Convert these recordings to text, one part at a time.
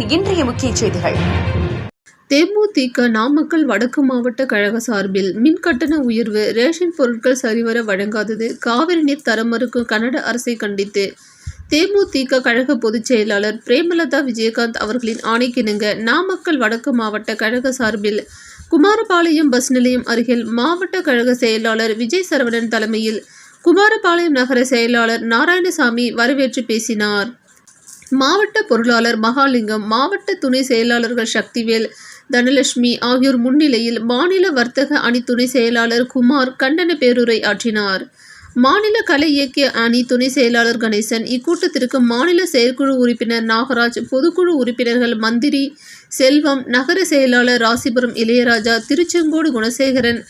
தமிழரின் இன்றைய முக்கிய செய்திகள். தேமுதிக நாமக்கல் வடக்கு மாவட்ட கழக சார்பில் மின் கட்டண உயர்வு, ரேஷன் பொருட்கள் சரிவர வழங்காதது, காவிரி நீர் தர மறுக்கும் கன்னட அரசை கண்டித்து தேமுதிக கழக பொதுச் செயலாளர் பிரேமலதா விஜயகாந்த் அவர்களின் ஆணைக்கிணங்க நாமக்கல் வடக்கு மாவட்ட கழக சார்பில் குமாரபாளையம் பஸ் நிலையம் அருகில் மாவட்ட கழக செயலாளர் விஜய் சரவணன் தலைமையில் குமாரபாளையம் நகர செயலாளர் நாராயணசாமி வரவேற்று பேசினார். மாவட்ட பொருளாளர் மகாலிங்கம், மாவட்ட துணை செயலாளர்கள் சக்திவேல், தனலட்சுமி ஆகியோர் முன்னிலையில் மாநில வர்த்தக அணி துணை செயலாளர் குமார் கண்டன பேருரை ஆற்றினார். மாநில கலை இயக்கிய அணி துணை செயலாளர் கணேசன், இக்கூட்டத்திற்கு மாநில செயற்குழு உறுப்பினர் நாகராஜ், பொதுக்குழு உறுப்பினர்கள் மந்திரி செல்வம், நகர செயலாளர் ராசிபுரம் இளையராஜா, திருச்செங்கோடு குணசேகரன்,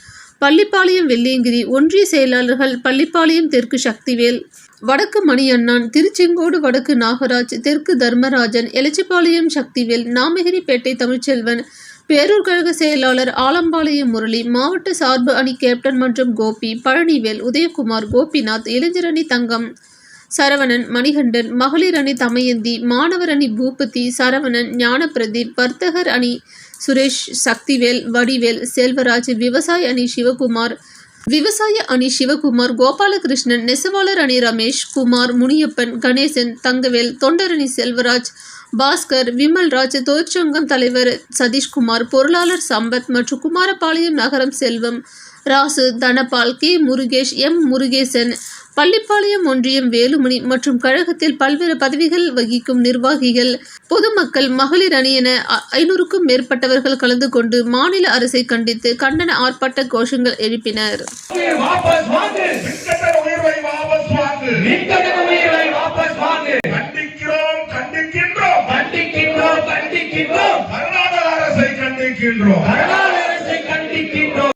பள்ளிப்பாளையம் வெள்ளியங்கிரி, ஒன்றிய செயலாளர்கள் பள்ளிப்பாளையம் தெற்கு சக்திவேல், வடக்கு மணியண்ணான், திருச்செங்கோடு வடக்கு நாகராஜ், தெற்கு தர்மராஜன், எலச்சிபாளையம் சக்திவேல், நாமகிரிப்பேட்டை தமிழ்ச்செல்வன், பேரூர் கழக செயலாளர் ஆலம்பாளையம் முரளி, மாவட்ட சார்பு அணி கேப்டன் மற்றும் கோபி, பழனிவேல், உதயகுமார், கோபிநாத், இளைஞர் அணி தங்கம், சரவணன், மணிகண்டன், மகளிர் அணி தமயந்தி, மாணவர் அணி பூபதி, சரவணன், ஞானப்பிரதீப், வர்த்தகர் அணி சுரேஷ், சக்திவேல், வடிவேல், செல்வராஜ், விவசாய அணி சிவகுமார், கோபாலகிருஷ்ணன், நெசவாளர் அணி ரமேஷ், குமார், முனியப்பன், கணேசன், தங்கவேல், தொண்டரணி செல்வராஜ், பாஸ்கர், விமல்ராஜ், தொழிற்சங்கம் தலைவர் சதீஷ்குமார், பொருளாளர் சம்பத் மற்றும் குமாரபாளையம் நகரம் செல்வம், ராசு, தனபால், கே முருகேஷ், எம் முருகேசன், பள்ளிப்பாளையம் ஒன்றியம் வேலுமணி மற்றும் கழகத்தில் பல்வேறு பதவிகள் வகிக்கும் நிர்வாகிகள், பொதுமக்கள், மகளிர் அணி என 500க்கும் மேற்பட்டவர்கள் கலந்து கொண்டு மாநில அரசை கண்டித்து கண்டன ஆர்ப்பாட்ட கோஷங்கள் எழுப்பினர். கண்டிக்கின்றோம்.